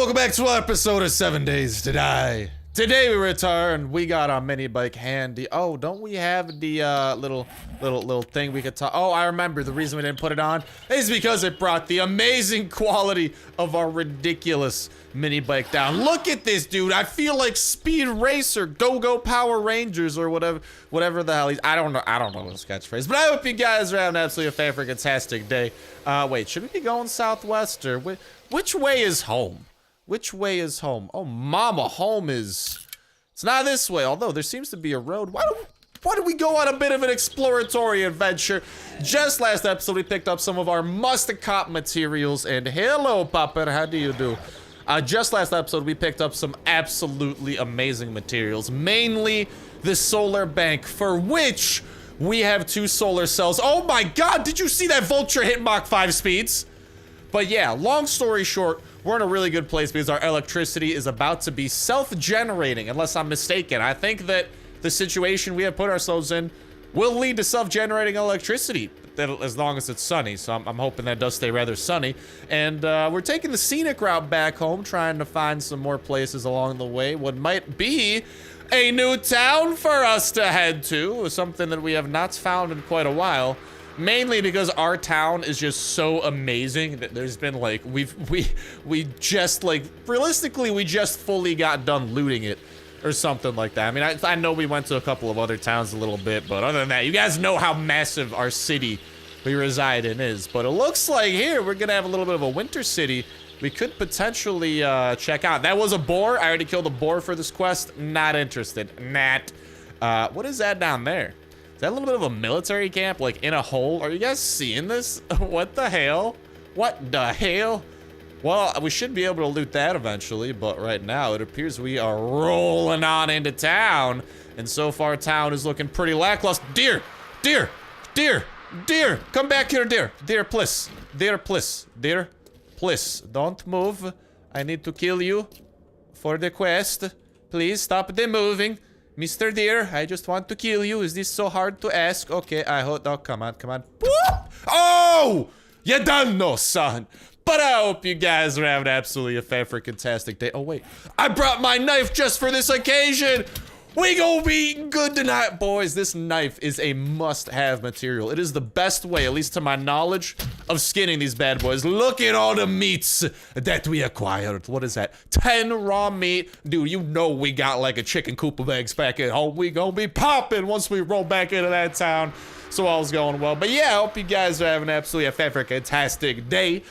welcome back to our episode of 7 Days to Die. Today we return. We got our mini bike handy. Oh, don't we have the little thing we could talk? Oh, I remember the reason we didn't put it on is because it brought the amazing quality of our ridiculous mini bike down. Look at this, dude. I feel like Speed Racer, Go-Go Power Rangers, or whatever the hell he's. I don't know the catchphrase, but I hope you guys are having absolutely a fantastic day. Wait, should we be going southwest or which way is home? Which way is home? Oh, mama, home is... It's not this way, although there seems to be a road. Why don't we go on a bit of an exploratory adventure? Just last episode, we picked up some of our must-cop materials, and hello, Papa, how do you do? Just last episode, we picked up some absolutely amazing materials, mainly the solar bank, for which we have 2 solar cells. Oh my god, did you see that vulture hit Mach 5 speeds? But yeah, long story short, we're in a really good place because our electricity is about to be self-generating, unless I'm mistaken. I think that the situation we have put ourselves in will lead to self-generating electricity, as long as it's sunny. So I'm hoping that does stay rather sunny. And we're taking the scenic route back home, trying to find some more places along the way. What might be a new town for us to head to, something that we have not found in quite a while. Mainly because our town is just so amazing that there's been like, we just like, realistically, we just fully got done looting it or something like that. I mean, I know we went to a couple of other towns a little bit, but other than that, you guys know how massive our city we reside in is. But it looks like here, we're gonna have a little bit of a winter city we could potentially check out. That was a boar. I already killed a boar for this quest. Not interested. Not. What is that down there? Is that a little bit of a military camp, like in a hole? Are you guys seeing this? What the hell? What the hell? Well, we should be able to loot that eventually, but right now it appears we are rolling on into town. And so far, town is looking pretty lackluster. Deer! Deer! Deer! Deer! Come back here, deer! Deer, please. Deer, please. Deer, please. Don't move. I need to kill you for the quest. Please stop the moving. Mr. Deer, I just want to kill you. Is this so hard to ask? Okay, I hope. Oh, come on, come on. Boop! Oh! You done no, son. But I hope you guys are having absolutely a fantastic day. Oh, wait. I brought my knife just for this occasion. We gonna be eating good tonight, boys. This knife is a must-have material. It is the best way, at least to my knowledge, of skinning these bad boys. Look at all the meats that we acquired. What is that? 10 raw meat. Dude, you know we got like a chicken coop of eggs back at home. We gonna be popping once we roll back into that town. So all's going well. But yeah, I hope you guys are having absolutely a fantastic day.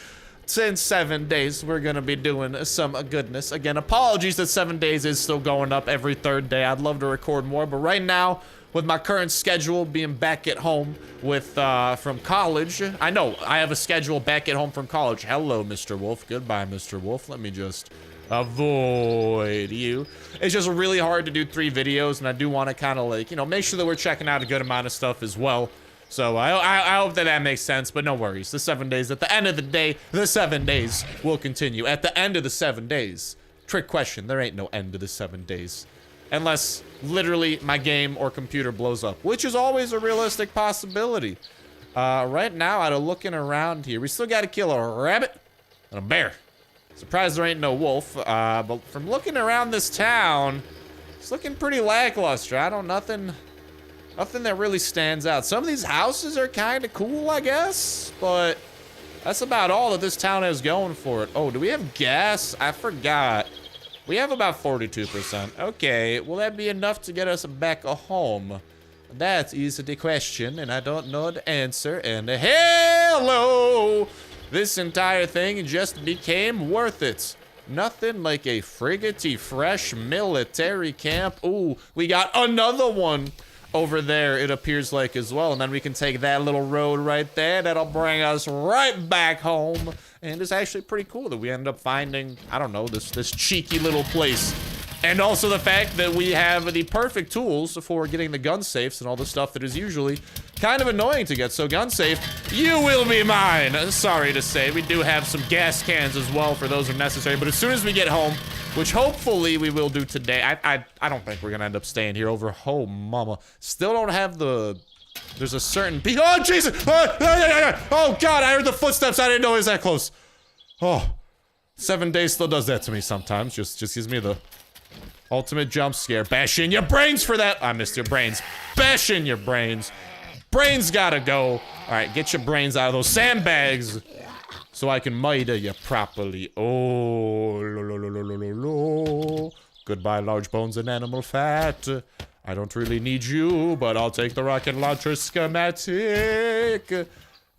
In 7 days, we're gonna be doing some goodness. Again, apologies that 7 days is still going up every 3rd day. I'd love to record more, but right now, with my current schedule being back at home with from college, I know I have a schedule back at home from college. Hello, Mr. Wolf. Goodbye, Mr. Wolf. Let me just avoid you. It's just really hard to do 3 videos, and I do want to kind of like, you know, make sure that we're checking out a good amount of stuff as well. So I hope that makes sense, but no worries. The 7 days, at the end of the day, the 7 days will continue. At the end of the 7 days, trick question, there ain't no end to the 7 days. Unless, literally, my game or computer blows up, which is always a realistic possibility. Right now, out of looking around here, we still gotta kill a rabbit and a bear. Surprised there ain't no wolf, but from looking around this town, it's looking pretty lackluster. I don't, nothing that really stands out. Some of these houses are kind of cool, I guess, but that's about all that this town has going for it. Oh, do we have gas? I forgot. We have about 42%. Okay, will that be enough to get us back home? That is the question, and I don't know the answer. And hello! This entire thing just became worth it. Nothing like a friggity fresh military camp. Ooh, we got another one over there, it appears like, as well. And then we can take that little road right there. That'll bring us right back home. And it's actually pretty cool that we end up finding, I don't know, this cheeky little place. And also the fact that we have the perfect tools for getting the gun safes and all the stuff that is usually kind of annoying to get. So gun safe, you will be mine. Sorry to say, we do have some gas cans as well for those are necessary. But as soon as we get home, which hopefully we will do today, I don't think we're gonna end up staying here over. Oh, mama. Still don't have the... There's a certain... Oh, Jesus! Oh, God, I heard the footsteps. I didn't know it was that close. Oh. 7 days still does that to me sometimes. Just gives me the ultimate jump scare. Bash in your brains for that. I missed your brains. Bash in your brains. Brains gotta go. All right, get your brains out of those sandbags so I can murder you properly. Oh, lo, lo, lo, lo, lo, lo, lo. Goodbye, large bones and animal fat. I don't really need you, but I'll take the rocket launcher schematic.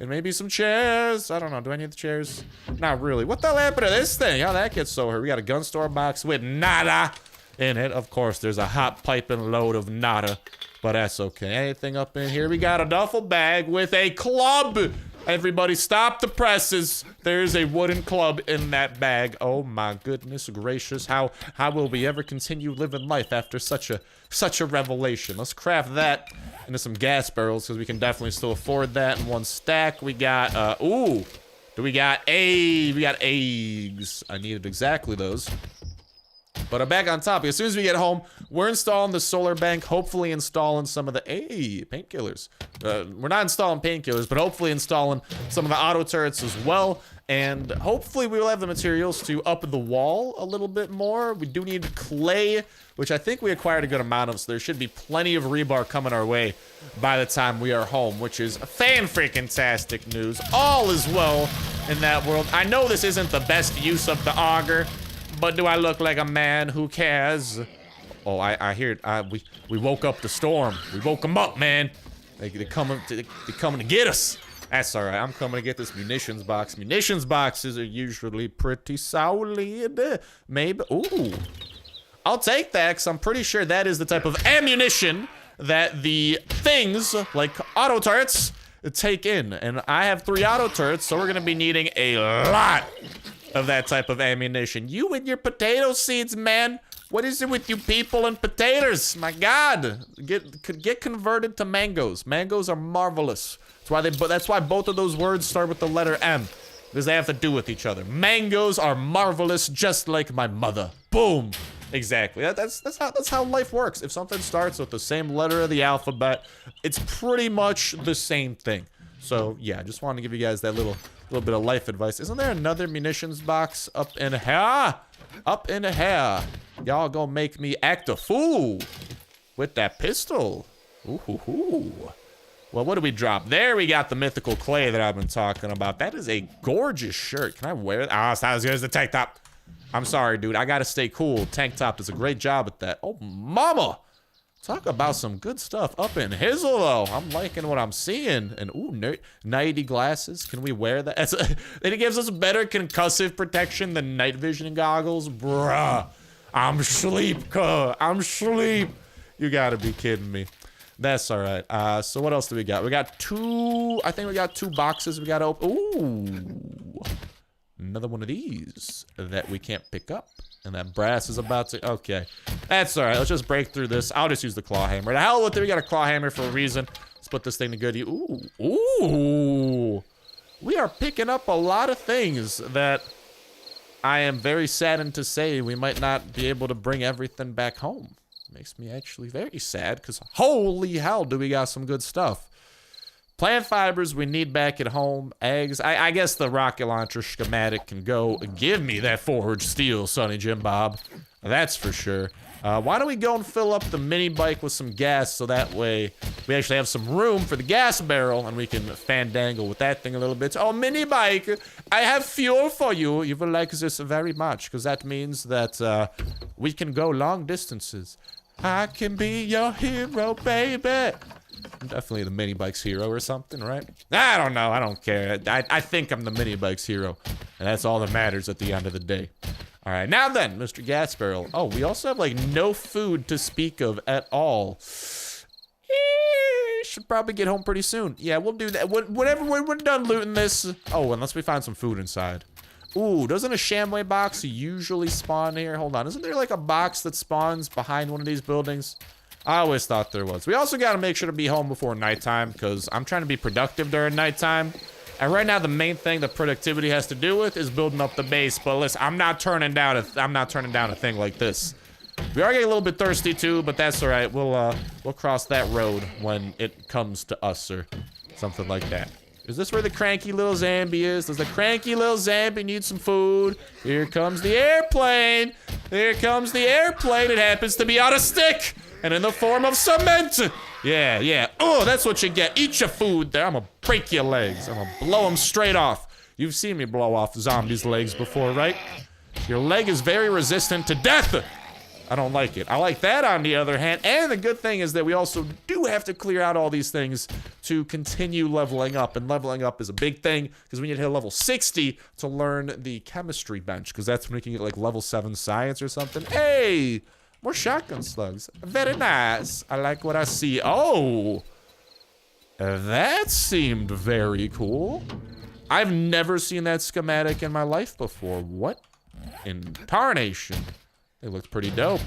And maybe some chairs. I don't know. Do I need the chairs? Not really. What the hell happened to this thing? How that gets so hurt? We got a gun store box with nada in it. Of course, there's a hot piping load of nada. But that's okay. Anything up in here? We got a duffel bag with a club. Everybody stop the presses. There's a wooden club in that bag. Oh my goodness gracious. How will we ever continue living life after such a revelation? Let's craft that into some gas barrels because we can definitely still afford that in one stack. We got we got eggs. I needed exactly those. But I'm back on topic. As soon as we get home, we're installing the solar bank, hopefully installing some of the, painkillers. We're not installing painkillers, but hopefully installing some of the auto turrets as well. And hopefully we will have the materials to up the wall a little bit more. We do need clay, which I think we acquired a good amount of, so there should be plenty of rebar coming our way by the time we are home, which is fan-freaking-tastic news. All is well in that world. I know this isn't the best use of the auger, but do I look like a man who cares? Oh, I hear it. We woke up the storm. We woke them up, man. They're coming to get us. That's all right. I'm coming to get this munitions box. Munitions boxes are usually pretty solid. Maybe. Ooh. I'll take that because I'm pretty sure that is the type of ammunition that the things like auto turrets take in. And I have 3 auto turrets, so we're going to be needing a lot of that type of ammunition. You and your potato seeds, man. What is it with you people and potatoes? My God, get converted to mangoes. Mangoes are marvelous. That's why both of those words start with the letter M, because they have to do with each other. Mangoes are marvelous, just like my mother. Boom. Exactly. That's how life works. If something starts with the same letter of the alphabet, it's pretty much the same thing. So yeah, I just wanted to give you guys that little bit of life advice. Isn't there another munitions box up in here? Up in here. Y'all gonna make me act a fool with that pistol. Ooh. Well, what do we drop? There we got the mythical clay that I've been talking about. That is a gorgeous shirt. Can I wear it? Ah, it's not as good as the tank top. I'm sorry, dude. I gotta stay cool. Tank top does a great job at that. Oh, mama. Talk about some good stuff up in Hizzle, though. I'm liking what I'm seeing. And, ooh, nighty glasses. Can we wear that? And it gives us better concussive protection than night vision goggles. Bruh. I'm sleep, cuh. I'm sleep. You gotta be kidding me. That's all right. So what else do we got? We got 2... I think we got 2 boxes we gotta open. Ooh. Another one of these that we can't pick up. And that brass is about to... Okay. That's all right. Let's just break through this. I'll just use the claw hammer. The hell with it. We got a claw hammer for a reason. Let's put this thing to good use. Ooh. We are picking up a lot of things that I am very saddened to say we might not be able to bring everything back home. Makes me actually very sad because holy hell do we got some good stuff. Plant fibers we need back at home. Eggs. I guess the rocket launcher schematic can go. Give me that forged steel, Sonny Jim Bob. That's for sure. Why don't we go and fill up the mini bike with some gas so that way we actually have some room for the gas barrel and we can fandangle with that thing a little bit. Oh, mini bike, I have fuel for you. You will like this very much because that means that we can go long distances. I can be your hero, baby. I'm definitely the mini bike's hero or something, right? I don't know. I don't care. I think I'm the mini bike's hero. And that's all that matters at the end of the day. All right. Now then, Mr. Gas Barrel. Oh, we also have, like, no food to speak of at all. Should probably get home pretty soon. Yeah, we'll do that. Whenever we're done looting this. Oh, unless we find some food inside. Ooh, doesn't a Shamway box usually spawn here? Hold on. Isn't there, like, a box that spawns behind one of these buildings? I always thought there was. We also got to make sure to be home before nighttime because I'm trying to be productive during nighttime. And right now, the main thing that productivity has to do with is building up the base. But listen, I'm not turning down a thing like this. We are getting a little bit thirsty too, but that's all right. We'll cross that road when it comes to us or something like that. Is this where the cranky little zombie is? Does the cranky little zombie need some food? Here comes the airplane. Here comes the airplane. It happens to be on a stick and in the form of cement. Yeah, yeah. Oh, that's what you get. Eat your food there. I'm gonna break your legs. I'm gonna blow them straight off. You've seen me blow off zombies' legs before, right? Your leg is very resistant to death. I don't like it. I like that on the other hand. And the good thing is that we also do have to clear out all these things to continue leveling up. And leveling up is a big thing because we need to hit level 60 to learn the chemistry bench. Because that's when we can get like level 7 science or something. Hey, more shotgun slugs. Very nice. I like what I see. Oh, that seemed very cool. I've never seen that schematic in my life before. What in tarnation? It looks pretty dope.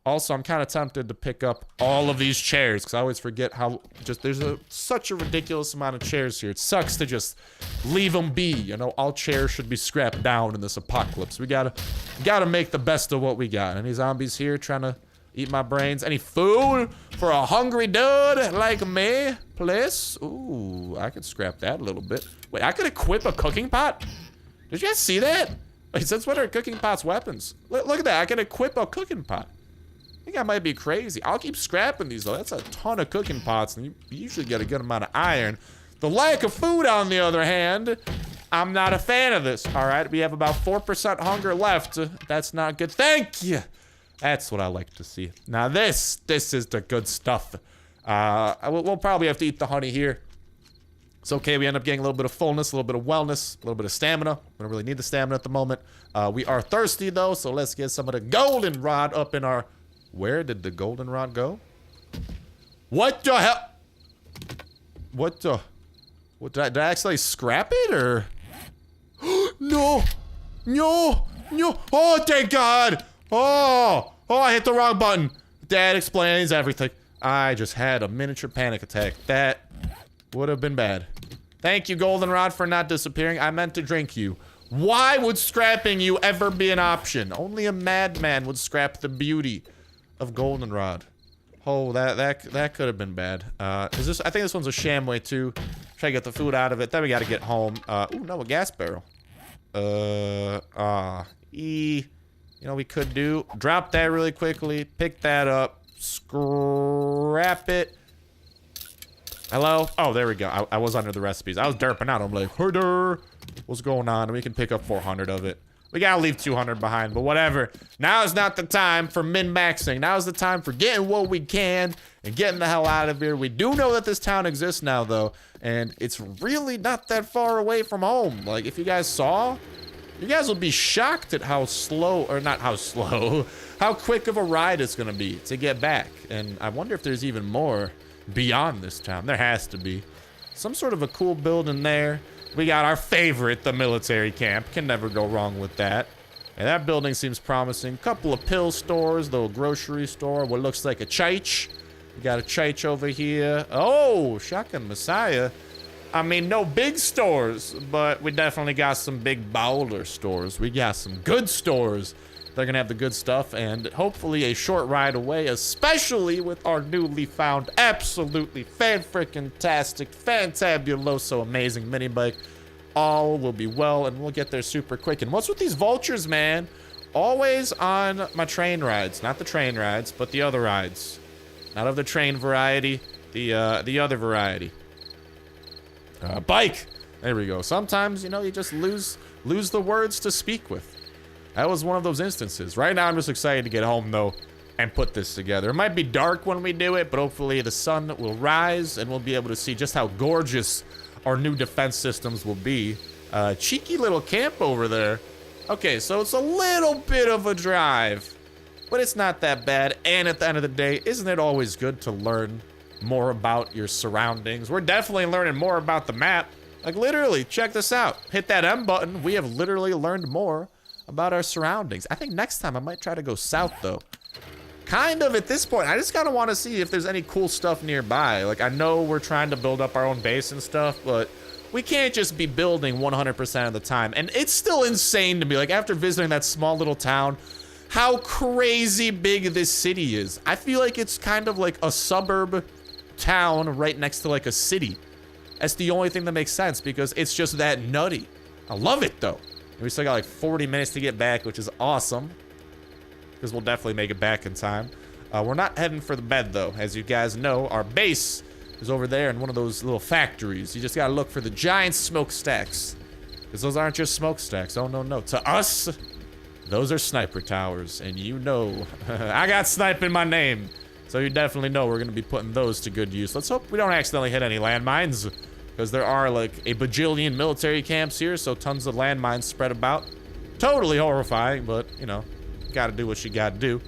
Also, I'm kind of tempted to pick up all of these chairs because I always forget how just there's such a ridiculous amount of chairs here. It sucks to just leave them be. You know, all chairs should be scrapped down in this apocalypse. We gotta make the best of what we got. Any zombies here trying to eat my brains? Any food for a hungry dude like me, please? Ooh, I could scrap that a little bit. Wait, I could equip a cooking pot? Did you guys see that? Wait, since when are cooking pots weapons? Look at that, I can equip a cooking pot. I think I might be crazy. I'll keep scrapping these though. That's a ton of cooking pots, and you usually get a good amount of iron. The lack of food, on the other hand, I'm not a fan of this. All right, we have about 4% hunger left. That's not good. Thank you. That's what I like to see. Now this is the good stuff. We'll probably have to eat the honey here. It's okay, we end up getting a little bit of fullness, a little bit of wellness, a little bit of stamina. We don't really need the stamina at the moment. We are thirsty though, so let's get some of the goldenrod up in our... Where did the goldenrod go? What the hell? What the... What, did I actually scrap it, or... No! No! No! Oh, thank God! Oh! Oh, I hit the wrong button. That explains everything. I just had a miniature panic attack. That would have been bad. Thank you, goldenrod, for not disappearing. I meant to drink you. Why would scrapping you ever be an option? Only a madman would scrap the beauty of goldenrod. Oh, that could have been bad. Is this? I think this one's a shamway too. Try to get the food out of it. Then we got to get home. Ooh, no, a gas barrel. You know, we could do drop that really quickly. Pick that up. Scrap it. Hello? Oh, there we go. I was under the recipes. I was derping out. I'm like, herder. What's going on? We can pick up 400 of it. We gotta leave 200 behind, but whatever. Now is not the time for min-maxing. Now is the time for getting what we can and getting the hell out of here. We do know that this town exists now, though, and it's really not that far away from home. Like, if you guys saw, you guys will be shocked at how slow, or not how slow, how quick of a ride it's gonna be to get back. And I wonder if there's even more beyond this town. There has to be. Some sort of a cool building there. We got our favorite, the military camp. Can never go wrong with that. And that building seems promising. Couple of pill stores, little grocery store, what looks like a church. We got a church over here. Oh, shotgun messiah. I mean, no big stores, but we definitely got some big baller stores. We got some good stores. They're gonna have the good stuff, and hopefully a short ride away, especially with our newly found, absolutely fan-frickin-tastic, fantabuloso, amazing mini bike. All will be well, and we'll get there super quick. And what's with these vultures, man? Always on my train rides. Not the train rides, but the other rides. Not of the train variety, the other variety. Bike! There we go. Sometimes, you know, you just lose the words to speak with. That was one of those instances. Right now, I'm just excited to get home, though, and put this together. It might be dark when we do it, but hopefully the sun will rise, and we'll be able to see just how gorgeous our new defense systems will be. Cheeky little camp over there. Okay, so it's a little bit of a drive, but it's not that bad. And at the end of the day, isn't it always good to learn more about your surroundings? We're definitely learning more about the map. Like, literally, check this out. Hit that M button. We have literally learned more about our surroundings. I think next time I might try to go south, though. Kind of at this point, I just kind of want to see if there's any cool stuff nearby. Like, I know we're trying to build up our own base and stuff, but we can't just be building 100% of the time. And it's still insane to me, like, after visiting that small little town, how crazy big this city is. I feel like it's kind of like a suburb town right next to, like, a city. That's the only thing that makes sense because it's just that nutty. I love it though. And we still got like 40 minutes to get back, which is awesome. Because we'll definitely make it back in time. We're not heading for the bed though. As you guys know, our base is over there in one of those little factories. You just gotta look for the giant smokestacks. Because those aren't just smokestacks. Oh, no, no. To us, those are sniper towers. And you know, I got snipe in my name. So you definitely know we're gonna be putting those to good use. Let's hope we don't accidentally hit any landmines. Because there are like a bajillion military camps here. So tons of landmines spread about. Totally horrifying, but you know, gotta do what you gotta do.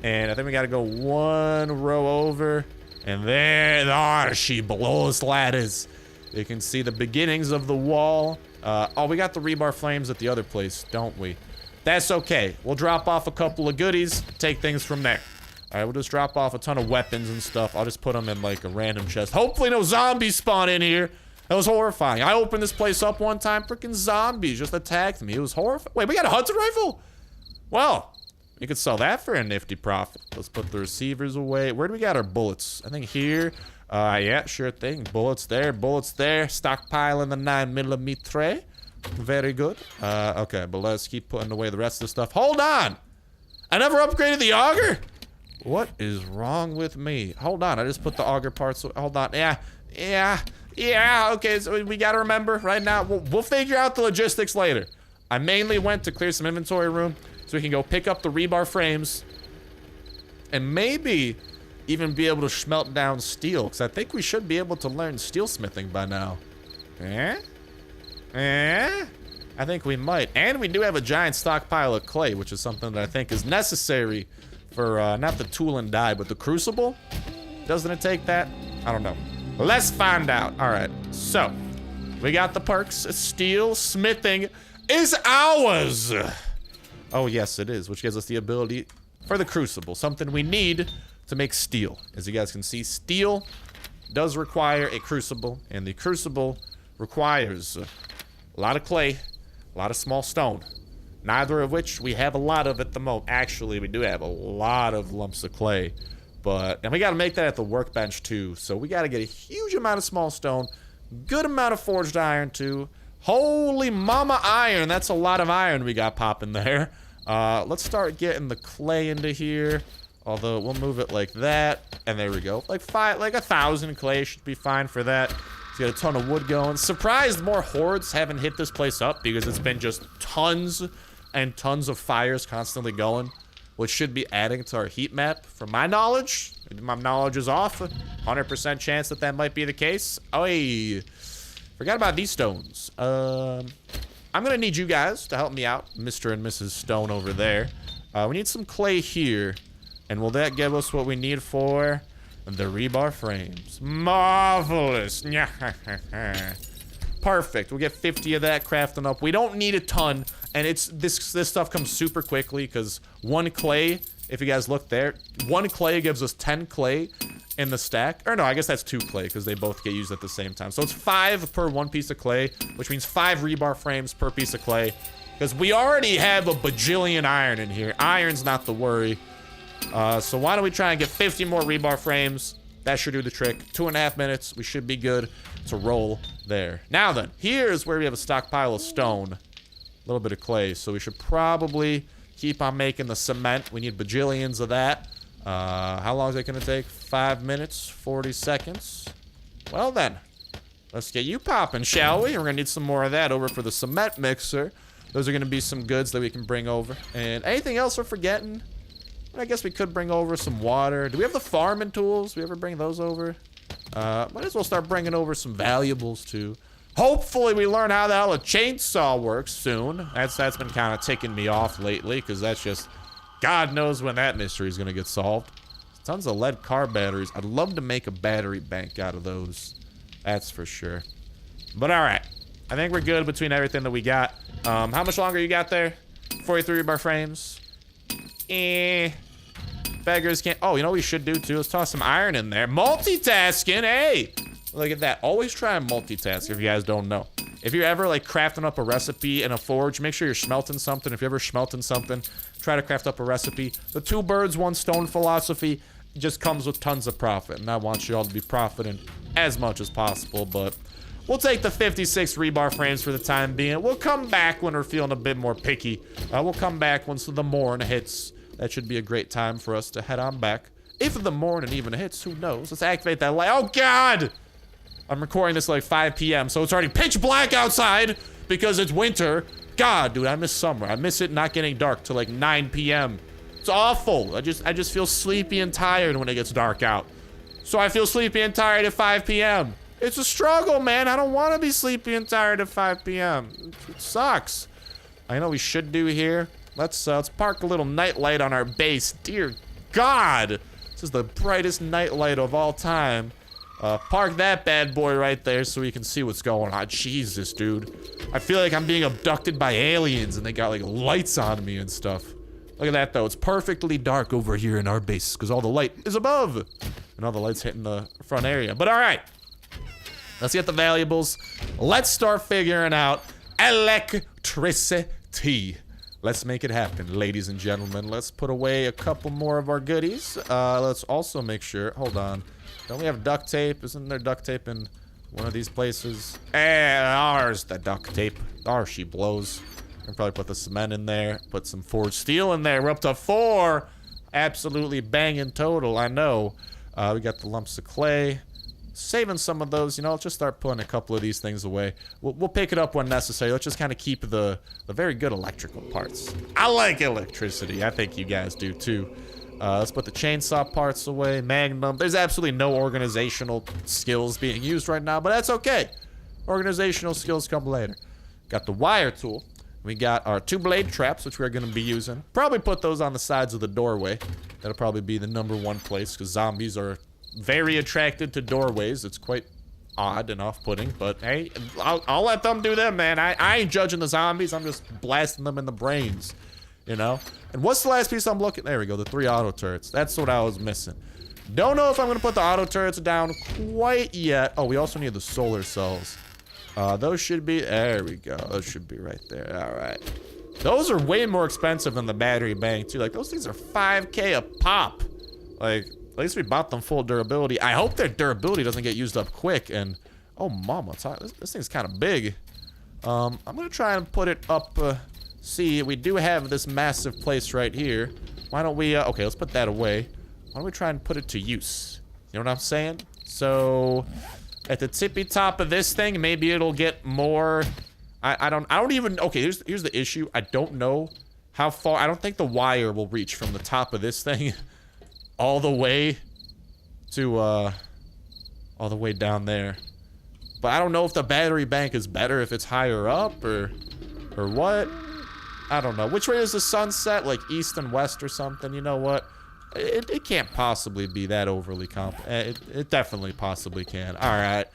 And I think we gotta go one row over. And there she blows ladders. You can see the beginnings of the wall. Oh, we got the rebar flames at the other place, don't we? That's okay. We'll drop off a couple of goodies, take things from there. All right, we'll just drop off a ton of weapons and stuff. I'll just put them in like a random chest. Hopefully no zombies spawn in here. That was horrifying. I opened this place up one time, freaking zombies just attacked me. It was horrifying. Wait, we got a hunting rifle? Well, you could sell that for a nifty profit. Let's put the receivers away. Where do we got our bullets? I think here. Yeah, sure thing. Bullets there, bullets there. Stockpiling the 9mm. Very good. Okay, but let's keep putting away the rest of the stuff. Hold on! I never upgraded the auger? What is wrong with me? Hold on, I just put the auger parts. Hold on. Yeah, okay, so we gotta remember right now. We'll figure out the logistics later. I mainly went to clear some inventory room so we can go pick up the rebar frames and maybe even be able to smelt down steel, because I think we should be able to learn steel smithing by now. I think we might. And we do have a giant stockpile of clay, which is something that I think is necessary for not the tool and die, but the crucible. Doesn't it take that? I don't know. Let's find out. All right, so we got the perks. Steel smithing is ours. Oh, yes, it is, which gives us the ability for the crucible, something we need to make steel. As you guys can see, steel does require a crucible, and the crucible requires a lot of clay, a lot of small stone, neither of which we have a lot of at the moment. Actually, we do have a lot of lumps of clay, and we got to make that at the workbench too, so we got to get a huge amount of small stone, good amount of forged iron too. Holy mama iron, that's a lot of iron we got popping there. Let's start getting the clay into here. Although we'll move it like that, and there we go. Like 1,000 clay should be fine for that. Let's get a ton of wood going. Surprised more hordes haven't hit this place up because it's been just tons and tons of fires constantly going, which should be adding to our heat map. From my knowledge is off. 100% chance that might be the case. Oh, hey, forgot about these stones. I'm gonna need you guys to help me out, Mr. and Mrs. Stone over there. We need some clay here. And will that give us what we need for the rebar frames? Marvelous. Perfect. We'll get 50 of that crafting up. We don't need a ton. And this stuff comes super quickly because one clay, if you guys look there, one clay gives us 10 clay in the stack. Or no, I guess that's 2 clay because they both get used at the same time. So it's 5 per one piece of clay, which means 5 rebar frames per piece of clay. Because we already have a bajillion iron in here. Iron's not the worry. So why don't we try and get 50 more rebar frames? That should do the trick. 2.5 minutes. We should be good to roll there. Now then, here's where we have a stockpile of stone. A little bit of clay. So we should probably keep on making the cement. We need bajillions of that. How long is it going to take? 5 minutes, 40 seconds. Well then, let's get you popping, shall we? We're going to need some more of that over for the cement mixer. Those are going to be some goods that we can bring over. And anything else we're forgetting? I guess we could bring over some water. Do we have the farming tools? We ever bring those over? Might as well start bringing over some valuables too. Hopefully we learn how the hell a chainsaw works soon. That's been kind of ticking me off lately because that's just, God knows when that mystery is going to get solved. Tons of lead car batteries. I'd love to make a battery bank out of those. That's for sure. But all right. I think we're good between everything that we got. How much longer you got there? 43 rebar frames. Beggars can't. Oh, you know what we should do too? Let's toss some iron in there. Multitasking, hey! Look at that. Always try and multitask if you guys don't know. If you're ever like crafting up a recipe in a forge, make sure you're smelting something. If you're ever smelting something, try to craft up a recipe. The 2 birds, 1 stone philosophy just comes with tons of profit. And I want you all to be profiting as much as possible. But We'll take the 56 rebar frames for the time being. We'll come back when we're feeling a bit more picky. We'll come back once the morn hits. That should be a great time for us to head on back. If the morning even hits, who knows? Let's activate that light. Oh, God! I'm recording this like 5 p.m., so it's already pitch black outside because it's winter. God, dude, I miss summer. I miss it not getting dark till like 9 p.m. It's awful. I just feel sleepy and tired when it gets dark out. So I feel sleepy and tired at 5 p.m. It's a struggle, man. I don't want to be sleepy and tired at 5 p.m. It sucks. I know what we should do here. Let's park a little nightlight on our base. Dear God, this is the brightest nightlight of all time. Park that bad boy right there so we can see what's going on. Jesus, dude. I feel like I'm being abducted by aliens and they got like lights on me and stuff. Look at that though. It's perfectly dark over here in our base because all the light is above and all the lights hitting the front area. But all right, let's get the valuables. Let's start figuring out electricity. Let's make it happen, ladies and gentlemen. Let's put away a couple more of our goodies. Let's also make sure, hold on. Don't we have duct tape? Isn't there duct tape in one of these places? Ours, the duct tape. Ours, she blows. I can probably put the cement in there. Put some forged steel in there. We're up to 4. Absolutely banging total, I know. We got the lumps of clay. Saving some of those, you know, let's just start putting a couple of these things away. We'll pick it up when necessary. Let's just kind of keep the very good electrical parts. I like electricity. I think you guys do too. Let's put the chainsaw parts away. Magnum. There's absolutely no organizational skills being used right now, but that's okay. Organizational skills come later. Got the wire tool. We got our 2 blade traps, which we're going to be using. Probably put those on the sides of the doorway. That'll probably be the #1 place because zombies are very attracted to doorways. It's quite odd and off-putting, but hey, I'll let them do them, man. I ain't judging the zombies. I'm just blasting them in the brains, you know? And what's the last piece I'm looking? There we go, the 3 auto turrets. That's what I was missing. Don't know if I'm gonna put the auto turrets down quite yet. Oh, we also need the solar cells. Those should be, there we go. Those should be right there, all right. Those are way more expensive than the battery bank too. Like those things are 5K a pop. Like, at least we bought them full durability. I hope their durability doesn't get used up quick. And, oh mama, this thing's kind of big. I'm gonna try and put it up, see, we do have this massive place right here. Why don't we, okay, let's put that away. Why don't we try and put it to use? You know what I'm saying? So, at the tippy top of this thing, maybe it'll get more, I don't even, okay, here's the issue. I don't know how far, I don't think the wire will reach from the top of this thing all the way to, all the way down there. But I don't know if the battery bank is better if it's higher up or what. I don't know. Which way is the sun set? Like east and west or something? You know what? It can't possibly be that overly it definitely possibly can. All right.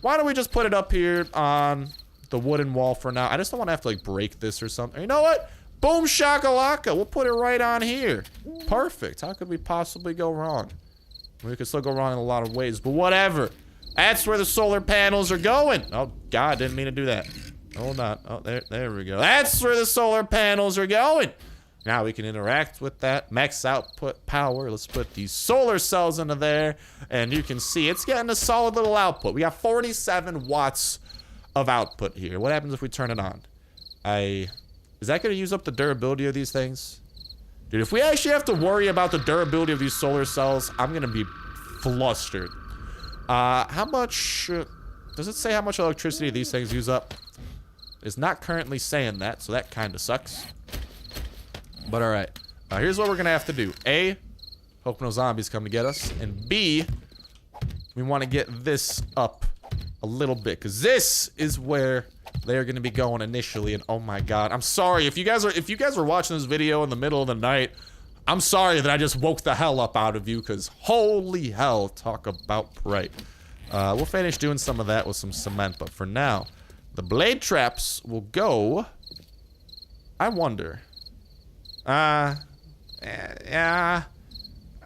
Why don't we just put it up here on the wooden wall for now? I just don't want to have to like break this or something. You know what? Boom shakalaka. We'll put it right on here. Perfect. How could we possibly go wrong? We could still go wrong in a lot of ways, but whatever. That's where the solar panels are going. Oh, God, didn't mean to do that. Hold on. Oh, there we go. That's where the solar panels are going. Now we can interact with that. Max output power. Let's put these solar cells into there. And you can see it's getting a solid little output. We got 47 watts of output here. What happens if we turn it on? Is that going to use up the durability of these things? Dude, if we actually have to worry about the durability of these solar cells, I'm going to be flustered. How much... does it say how much electricity these things use up? It's not currently saying that, so that kind of sucks. But all right. Here's what we're going to have to do. A, hope no zombies come to get us. And B, we want to get this up a little bit. Because this is where they're going to be going initially. And oh my God. I'm sorry. If you guys are watching this video in the middle of the night, I'm sorry that I just woke the hell up out of you. Because holy hell, talk about bright. We'll finish doing some of that with some cement. But for now, the blade traps will go... I wonder... yeah.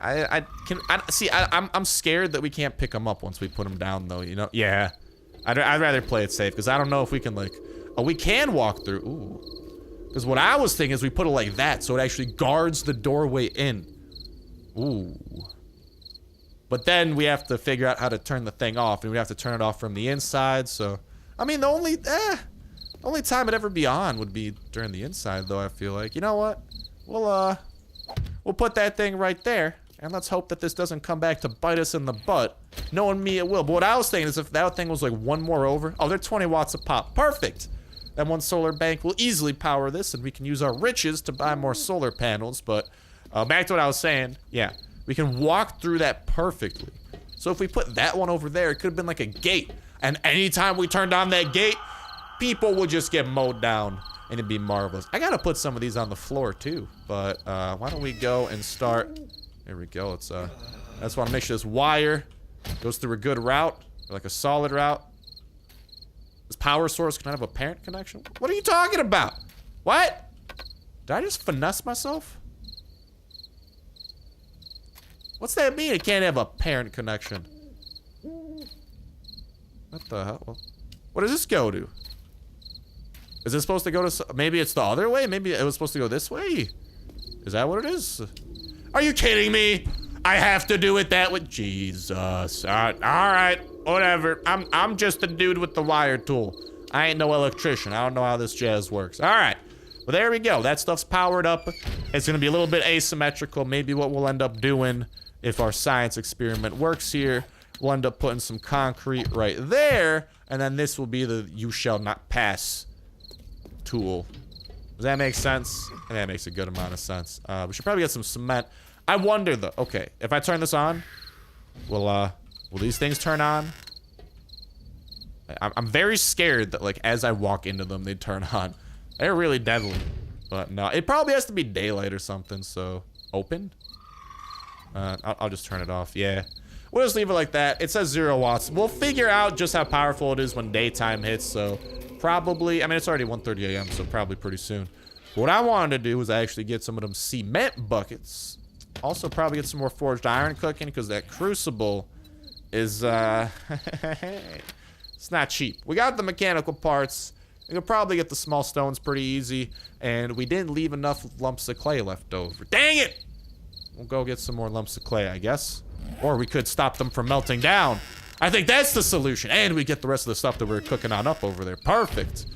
I'm scared that we can't pick them up once we put them down, though. You know? Yeah. I'd rather play it safe because I don't know if we can like. Oh, we can walk through. Ooh. Because what I was thinking is we put it like that, so it actually guards the doorway in. Ooh. But then we have to figure out how to turn the thing off, and we have to turn it off from the inside. So I mean, the only time it'd ever be on would be during the inside, though, I feel like. You know what? We'll put that thing right there, and let's hope that this doesn't come back to bite us in the butt. Knowing me, it will. But what I was thinking is if that thing was like one more over. Oh, they're 20 watts a pop. Perfect. That one solar bank will easily power this, and we can use our riches to buy more solar panels. But back to what I was saying. Yeah, we can walk through that perfectly. So if we put that one over there, it could have been like a gate. And anytime we turned on that gate, people would just get mowed down, and it'd be marvelous. I gotta put some of these on the floor too. But why don't we go and start? There we go. Let's I just want to make sure this wire goes through a good route, like a solid route. This power source can have a parent connection? What are you talking about? What? Did I just finesse myself? What's that mean? It can't have a parent connection. What the hell? What does this go to? Is this supposed to go to... Maybe it's the other way? Maybe it was supposed to go this way? Is that what it is? Are you kidding me? I have to do it that way? Jesus. Alright. Whatever. I'm just a dude with the wire tool. I ain't no electrician. I don't know how this jazz works. Alright. Well, there we go. That stuff's powered up. It's going to be a little bit asymmetrical. Maybe what we'll end up doing, if our science experiment works here, we'll end up putting some concrete right there. And then this will be the you shall not pass tool. Does that make sense? That makes a good amount of sense. We should probably get some cement. I wonder though. Okay, if I turn this on, will these things turn on? I'm very scared that like as I walk into them, they turn on. They're really deadly. But no, it probably has to be daylight or something. So open. I'll just turn it off. Yeah, we'll just leave it like that. It says 0 watts. We'll figure out just how powerful it is when daytime hits. So probably, I mean, it's already 1:30 a.m. So probably pretty soon. What I wanted to do was actually get some of them cement buckets. Also probably get some more forged iron cooking because that crucible is it's not cheap. We got the mechanical parts. We could probably get the small stones pretty easy, and we didn't leave enough lumps of clay left over. Dang it! We'll go get some more lumps of clay, I guess. Or we could stop them from melting down. I think that's the solution. And we get the rest of the stuff that we're cooking on up over there. Perfect.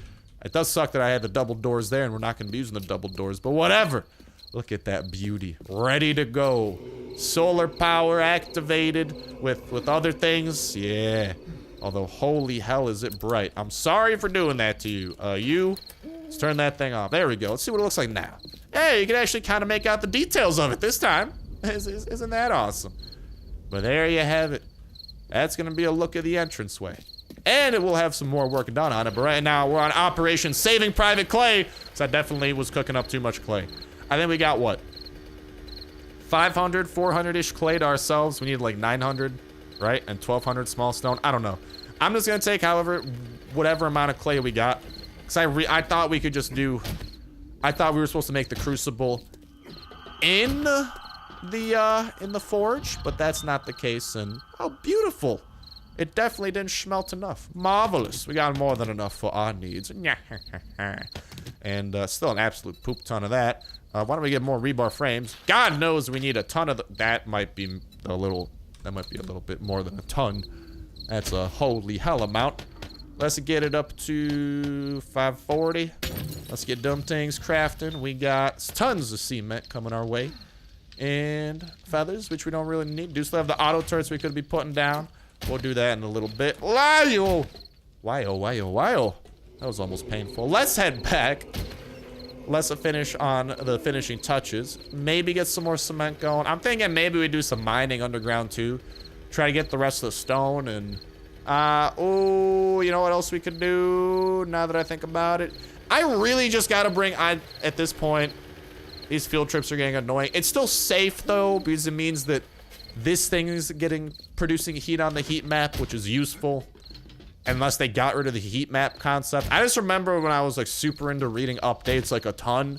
It does suck that I had the double doors there and we're not going to be using the double doors, but whatever. Look at that beauty. Ready to go. Solar power activated with other things. Yeah. Although, holy hell is it bright. I'm sorry for doing that to you. Let's turn that thing off. There we go. Let's see what it looks like now. Hey, you can actually kind of make out the details of it this time. Isn't that awesome? But there you have it. That's going to be a look at the entranceway. And it will have some more work done on it. But right now, we're on Operation Saving Private Clay. So I definitely was cooking up too much clay. I think we got, what? 500, 400-ish clay to ourselves. We need like 900, right? And 1,200 small stone. I don't know. I'm just going to take whatever amount of clay we got. Because I thought we could just do... I thought we were supposed to make the crucible in the forge. But that's not the case. And, oh, beautiful. It definitely didn't smelt enough. Marvelous. We got more than enough for our needs. And still an absolute poop ton of that. Why don't we get more rebar frames? God knows we need a ton of that might be a little bit more than a ton. That's a holy hell amount. Let's get it up to 540. Let's get dumb things crafting. We got tons of cement coming our way. And feathers, which we don't really need. Do still have the auto turrets we could be putting down. We'll do that in a little bit. Why-oh, why-oh. That was almost painful. Let's head back. Let's finish on the finishing touches. Maybe get some more cement going. I'm thinking maybe we do some mining underground too. Try to get the rest of the stone and... oh, you know what else we could do now that I think about it? I really just gotta bring... at this point, these field trips are getting annoying. It's still safe though, because it means that this thing is producing heat on the heat map, which is useful. Unless they got rid of the heat map concept. I just remember when I was like super into reading updates like a ton.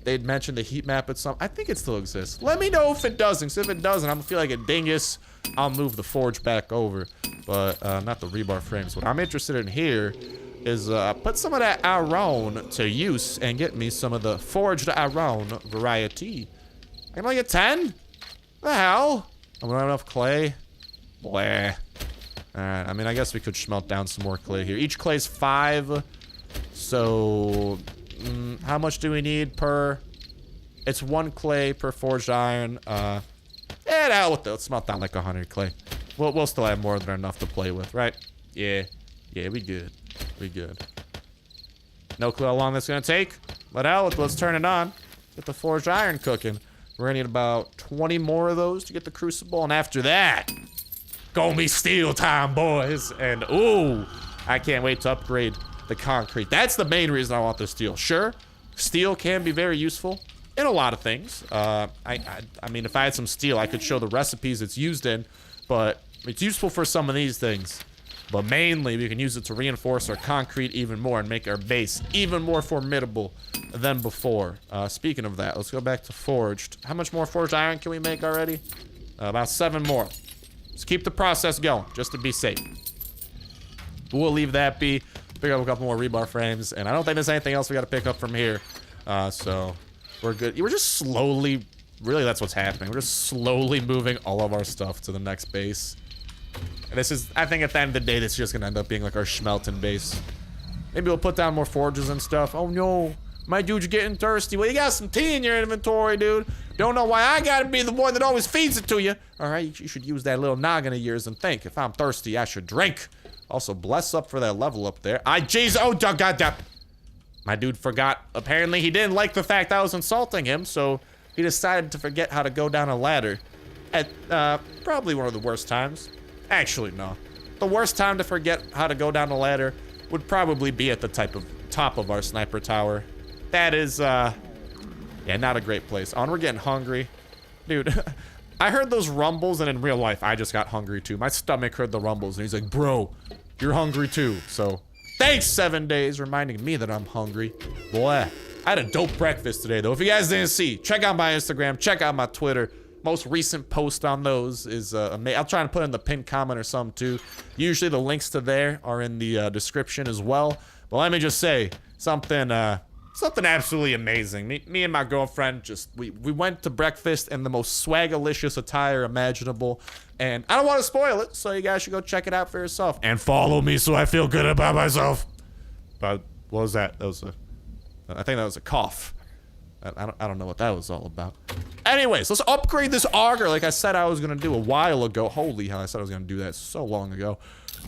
They'd mentioned the heat map at some... I think it still exists. Let me know if it doesn't. So if it doesn't, I'm gonna feel like a dingus. I'll move the forge back over. But not the rebar frames. What I'm interested in here is put some of that iron to use and get me some of the forged iron variety. I can only get 10? The hell? I don't have enough clay. Blah. Alright, I mean, I guess we could smelt down some more clay here. Each clay's 5. So, how much do we need per... It's 1 clay per forged iron. Yeah, the hell with it. Let's smelt down like 100 clay. We'll still have more than enough to play with, right? Yeah. Yeah, we good. We good. No clue how long that's gonna take. But hell, let's turn it on. Get the forged iron cooking. We're gonna need about 20 more of those to get the crucible, and after that, gonna be steel time, boys. And ooh, I can't wait to upgrade the concrete. That's the main reason I want the steel. Sure, steel can be very useful in a lot of things. I mean, if I had some steel, I could show the recipes it's used in, but it's useful for some of these things. But mainly, we can use it to reinforce our concrete even more and make our base even more formidable than before. Speaking of that, let's go back to forged. How much more forged iron can we make already? About 7 more. Let's keep the process going, just to be safe. We'll leave that be. Pick up a couple more rebar frames, and I don't think there's anything else we got to pick up from here. So, we're good. We're just slowly... Really, that's what's happening. We're just slowly moving all of our stuff to the next base. And this is, I think at the end of the day, this is just gonna end up being like our schmelting base. Maybe we'll put down more forges and stuff. Oh no, my dude's getting thirsty. Well, you got some tea in your inventory, dude. Don't know why I gotta be the one that always feeds it to you. All right, you should use that little noggin of yours and think, if I'm thirsty, I should drink. Also, bless up for that level up there. Jeez, oh, goddamn. My dude forgot. Apparently, he didn't like the fact I was insulting him, so he decided to forget how to go down a ladder. At, probably one of the worst times. Actually, no. The worst time to forget how to go down a ladder would probably be at the top of our sniper tower. That is, yeah, not a great place. Oh, and we're getting hungry. Dude, I heard those rumbles, and in real life, I just got hungry too. My stomach heard the rumbles, and he's like, bro, you're hungry too. So, thanks, 7 days, reminding me that I'm hungry. Boy, I had a dope breakfast today, though. If you guys didn't see, check out my Instagram, check out my Twitter. Most recent post on those is I'll try and put in the pinned comment or something too. Usually the links to there are in the description as well. But let me just say something absolutely amazing. Me and my girlfriend we went to breakfast in the most swagalicious attire imaginable, and I don't want to spoil it, so you guys should go check it out for yourself and follow me so I feel good about myself. But what was that? I think that was a cough. I don't know what that was all about. Anyways, let's upgrade this auger like I said I was gonna do a while ago. Holy hell, I said I was gonna do that so long ago.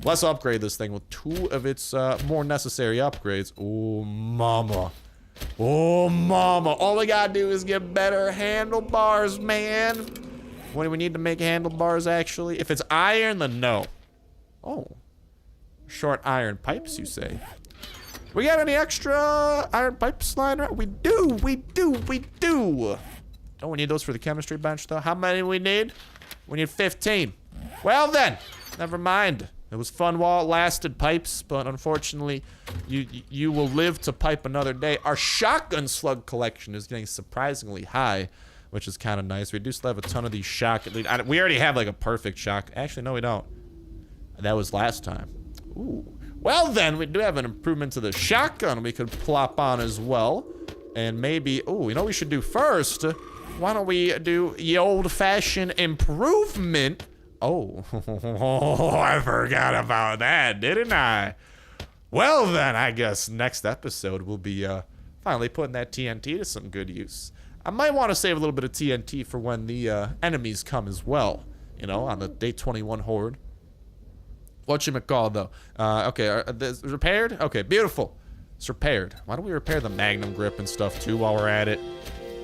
Let's upgrade this thing with 2 of its more necessary upgrades. Oh, mama. Oh, mama. All we gotta do is get better handlebars, man. What do we need to make handlebars, actually? If it's iron, then no. Oh. Short iron pipes, you say? We got any extra iron pipes lying around? We do. Don't we need those for the chemistry bench, though? How many we need? We need 15. Well, then. Never mind. It was fun while it lasted, pipes, but unfortunately, you will live to pipe another day. Our shotgun slug collection is getting surprisingly high, which is kind of nice. We do still have a ton of these we already have, like, a perfect shock. Actually, no, we don't. That was last time. Ooh. Well, then, we do have an improvement to the shotgun we could plop on as well. And maybe, oh, you know what we should do first? Why don't we do the old-fashioned improvement? Oh, I forgot about that, didn't I? Well, then, I guess next episode we'll be finally putting that TNT to some good use. I might want to save a little bit of TNT for when the enemies come as well. You know, on the Day 21 Horde. Whatchamacall, though? Okay, is it repaired? Okay, beautiful. It's repaired. Why don't we repair the Magnum grip and stuff, too, while we're at it?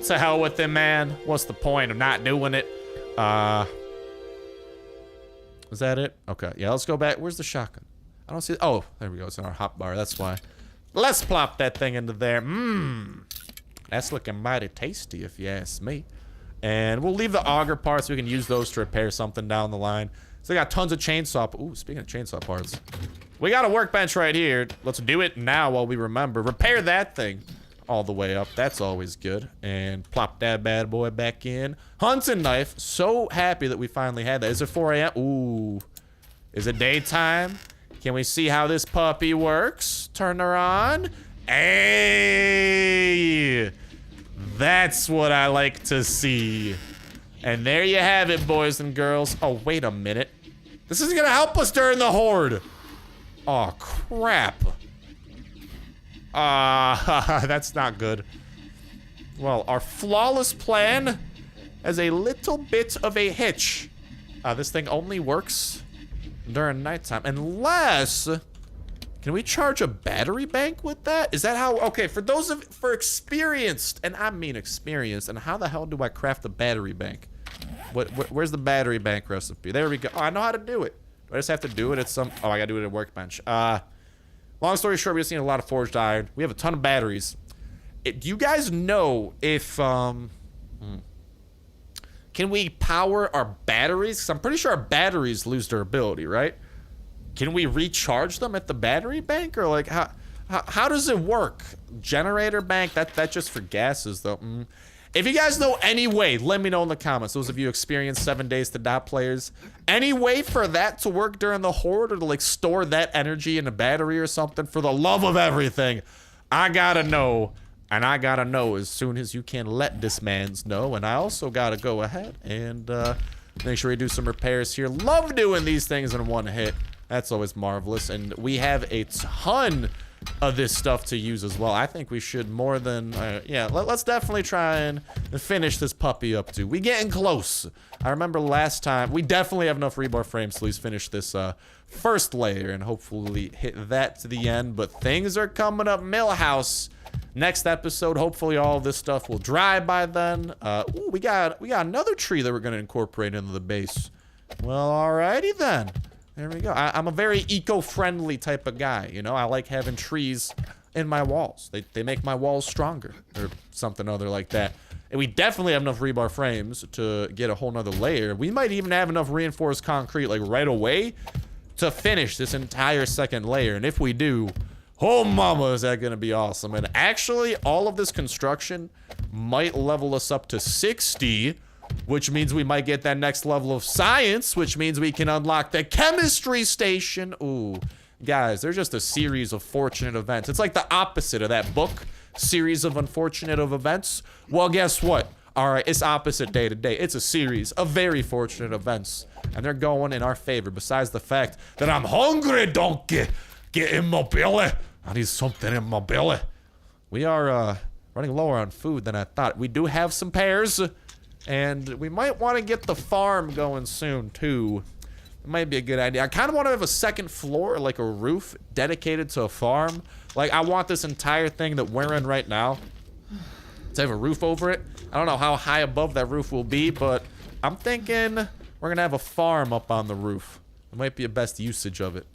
To hell with it, man. What's the point of not doing it? Was that it? Okay, yeah, let's go back. Where's the shotgun? I don't see it. Oh, there we go. It's in our hotbar. That's why. Let's plop that thing into there. That's looking mighty tasty, if you ask me. And we'll leave the auger parts so we can use those to repair something down the line. So we got tons of chainsaw. Ooh, speaking of chainsaw parts. We got a workbench right here. Let's do it now while we remember. Repair that thing all the way up. That's always good. And plop that bad boy back in. Hunting knife. So happy that we finally had that. Is it 4 a.m.? Ooh. Is it daytime? Can we see how this puppy works? Turn her on. Hey! That's what I like to see. And there you have it, boys and girls. Oh, wait a minute. This isn't gonna help us during the horde. Oh, crap. That's not good. Well, our flawless plan has a little bit of a hitch. This thing only works during nighttime. Unless... Can we charge a battery bank with that? Is that how... Okay, for experienced, and I mean experienced, and how the hell do I craft a battery bank? Where's the battery bank recipe? There we go. Oh, I know how to do it. Do I just have to do it at some... Oh, I gotta do it at a workbench. Long story short, we've seen a lot of forged iron. We have a ton of batteries. Do you guys know if... Can we power our batteries? Because I'm pretty sure our batteries lose durability, right? Can we recharge them at the battery bank? Or like, how does it work? Generator bank? That's just for gases, though. If you guys know any way, let me know in the comments. Those of you experienced 7 days to die players. Any way for that to work during the horde, or to like store that energy in a battery or something? For the love of everything, I gotta know. And I gotta know as soon as you can let this man's know. And I also gotta go ahead and make sure we do some repairs here. Love doing these things in one hit. That's always marvelous. And we have a ton of this stuff to use as well. I think we should more than... yeah, let's definitely try and finish this puppy up too. We getting close. I remember last time... We definitely have enough rebar frames to at least finish this first layer and hopefully hit that to the end. But things are coming up, Millhouse. Next episode, hopefully all of this stuff will dry by then. Ooh, we got another tree that we're going to incorporate into the base. Well, alrighty then. There we go. I'm a very eco-friendly type of guy, you know? I like having trees in my walls. They make my walls stronger, or something other like that. And we definitely have enough rebar frames to get a whole nother layer. We might even have enough reinforced concrete, like, right away to finish this entire second layer. And if we do... Oh, mama, is that gonna be awesome. And actually, all of this construction might level us up to 60, which means we might get that next level of science, which means we can unlock the chemistry station. Ooh, guys, there's just a series of fortunate events. It's like the opposite of that book, series of unfortunate events. Well, guess what? All right, it's opposite day to day. It's a series of very fortunate events, and they're going in our favor, besides the fact that I'm hungry, donkey. Get in my belly. I need something in my belly. We are running lower on food than I thought. We do have some pears, and we might want to get the farm going soon too. It might be a good idea. I kind of want to have a second floor, like a roof dedicated to a farm. Like, I want this entire thing that we're in right now to have a roof over it. I don't know how high above that roof will be, but I'm thinking we're gonna have a farm up on the roof. It might be a best usage of it.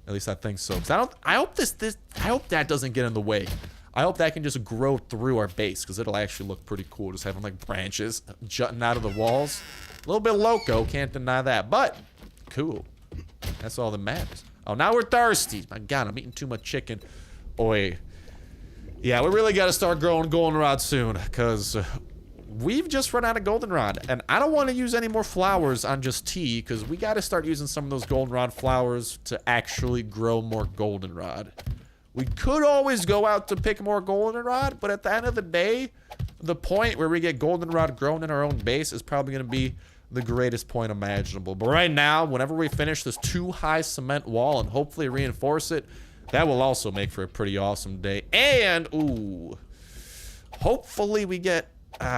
At least I think so. 'Cause I hope that doesn't get in the way. I hope that can just grow through our base, because it'll actually look pretty cool, just having like branches jutting out of the walls. A little bit loco, can't deny that, but cool. That's all that matters. Oh, now we're thirsty. My God, I'm eating too much chicken. Oi. Yeah, we really got to start growing goldenrod soon, because we've just run out of goldenrod, and I don't want to use any more flowers on just tea, because we got to start using some of those goldenrod flowers to actually grow more goldenrod. We could always go out to pick more goldenrod, but at the end of the day, the point where we get goldenrod grown in our own base is probably going to be the greatest point imaginable. But right now, whenever we finish this 2-high cement wall and hopefully reinforce it, that will also make for a pretty awesome day. And, ooh, hopefully we get...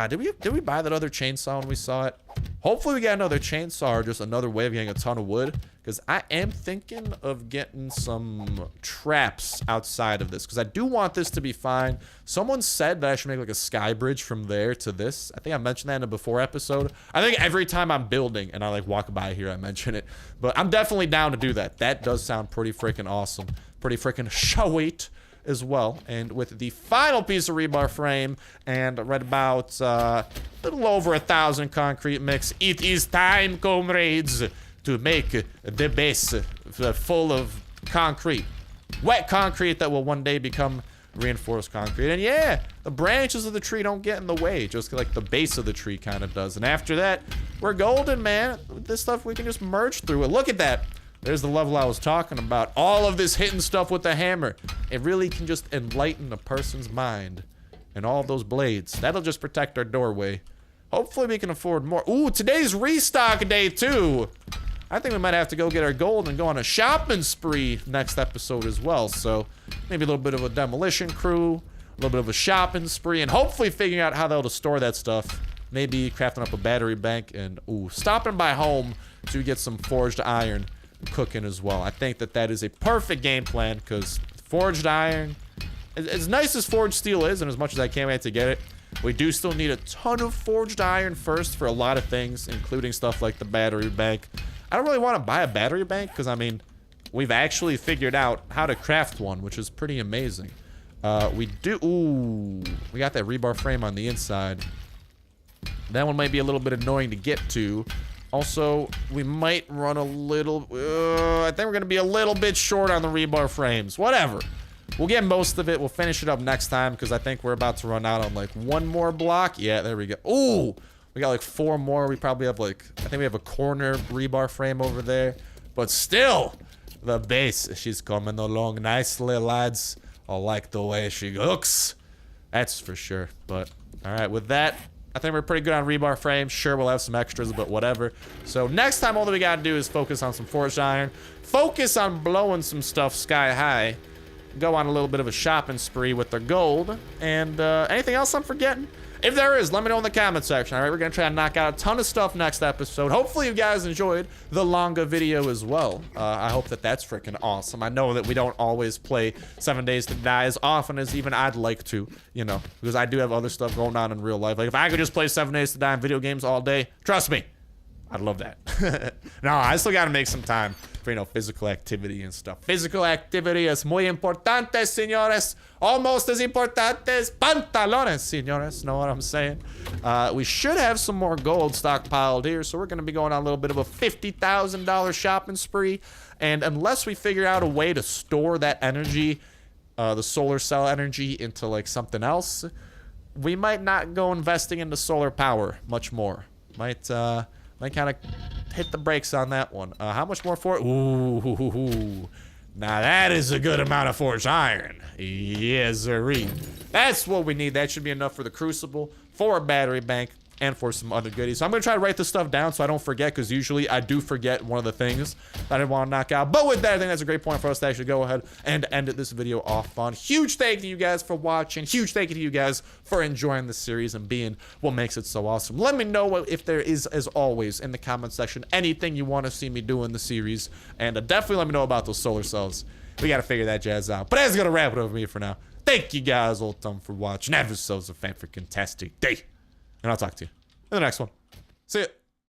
did we buy that other chainsaw when we saw it? Hopefully we get another chainsaw, or just another way of getting a ton of wood, because I am thinking of getting some traps outside of this, because I do want this to be fine. Someone said that I should make like a sky bridge from there to this. I think I mentioned that in a before episode. I think every time I'm building and I like walk by here, I mention it, but I'm definitely down to do that. That does sound pretty freaking awesome. Pretty freaking sweet as well. And with the final piece of rebar frame and right about a little over 1,000 concrete mix, it is time, comrades, to make the base full of concrete, wet concrete that will one day become reinforced concrete. And yeah, the branches of the tree don't get in the way, just like the base of the tree kind of does. And after that, we're golden, man. With this stuff, we can just merge through it. Look at that. There's the level I was talking about. All of this hitting stuff with the hammer. It really can just enlighten a person's mind. And all of those blades. That'll just protect our doorway. Hopefully we can afford more. Ooh, today's restock day too. I think we might have to go get our gold and go on a shopping spree next episode as well. So maybe a little bit of a demolition crew, a little bit of a shopping spree, and hopefully figuring out how to store that stuff. Maybe crafting up a battery bank and, ooh, stopping by home to get some forged iron cooking as well. I think that is a perfect game plan because forged iron, as nice as forged steel is, and as much as I can't wait to get it, we do still need a ton of forged iron first for a lot of things, including stuff like the battery bank. I don't really want to buy a battery bank because, I mean, we've actually figured out how to craft one, which is pretty amazing. We got that rebar frame on the inside. That one might be a little bit annoying to get to. Also, we might run a little... I think we're going to be a little bit short on the rebar frames. Whatever. We'll get most of it. We'll finish it up next time because I think we're about to run out on, like, one more block. Yeah, there we go. Ooh! We got, like, 4 more. We probably have, like... I think we have a corner rebar frame over there. But still, the base. She's coming along nicely, lads. I like the way she looks. That's for sure. But, all right, with that... I think we're pretty good on rebar frames. Sure, we'll have some extras, but whatever. So next time, all that we gotta do is focus on some forged iron. Focus on blowing some stuff sky high. Go on a little bit of a shopping spree with the gold. And anything else I'm forgetting? If there is, let me know in the comment section. All right, we're gonna try and knock out a ton of stuff next episode. Hopefully you guys enjoyed the longer video as well. I hope that's freaking awesome. I know that we don't always play 7 Days to Die as often as even I'd like to, you know, because I do have other stuff going on in real life. Like if I could just play 7 Days to Die in video games all day, trust me, I'd love that. No, I still gotta make some time for, you know, physical activity and stuff. Physical activity es muy importante, señores. Almost as importante as pantalones, señores. Know what I'm saying? We should have some more gold stockpiled here, so we're gonna be going on a little bit of a $50,000 shopping spree. And unless we figure out a way to store that energy, the solar cell energy, into like something else, we might not go investing into solar power much more. Might kind of hit the brakes on that one. How much more for it? Ooh, now that is a good amount of forged iron. Yes, sirree. That's what we need. That should be enough for the crucible, for a battery bank, and for some other goodies. So I'm gonna try to write this stuff down so I don't forget, because usually I do forget one of the things that I want to knock out. But with that, I think that's a great point for us to actually go ahead and end this video off on. Huge thank you to you guys for watching. Huge thank you to you guys for enjoying the series and being what makes it so awesome. Let me know if there is, as always, in the comment section, anything you want to see me do in the series. And definitely let me know about those solar cells. We got to figure that jazz out. But that's going to wrap it up for me for now. Thank you guys all time for watching. Have yourselves a fan-freaking-tastic day. And I'll talk to you in the next one. See ya.